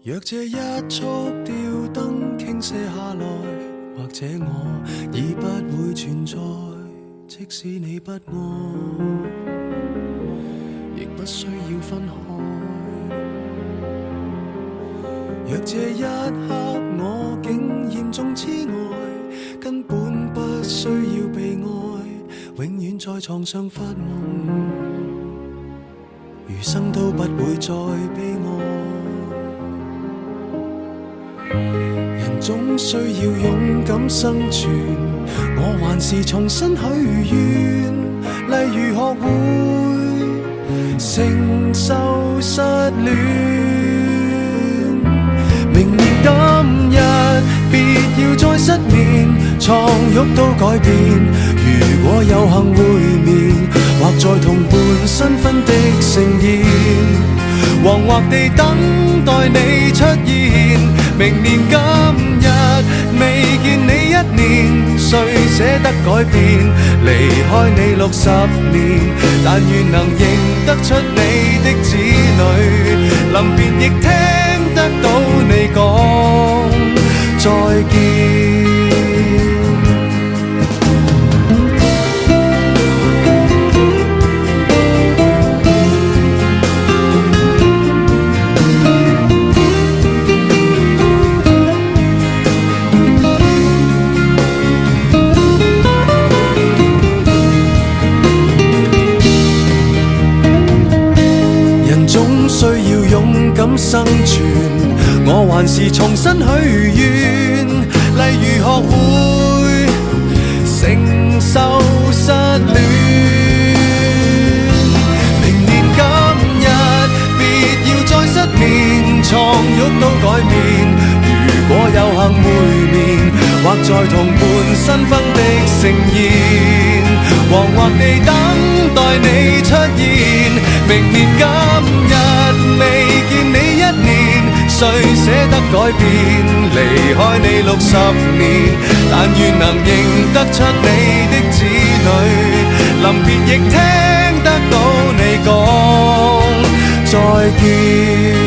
若這一束吊燈傾瀉下來，或者我已不會存在，即使你不愛，亦不需要分開。若這一刻我竟嚴重痴呆，根本不需要被愛，永遠在床上發夢，餘生都不會再悲哀。人總需要勇敢生存，我還是重新許願，例如學會承受失戀。明年今日別要再失眠，床褥都改變。如果有幸會面，或在同伴新婚的盛宴，惶惑地等待你出現。明年今日未見你一年，誰捨得改變？離開你60年，但願能認得出你的子女，臨別亦聽得到你講再見。需要勇敢生存，我還是重新許願，例如學會承受失戀。明年今日別要再失眠，床褥都改變。如果有幸會面，或在同伴新婚的盛宴，惶惑地等待你出現。明年今日未見你一年，誰捨得改變？離開你60年，但願能認得出你的子女，臨別亦聽得到你講再見。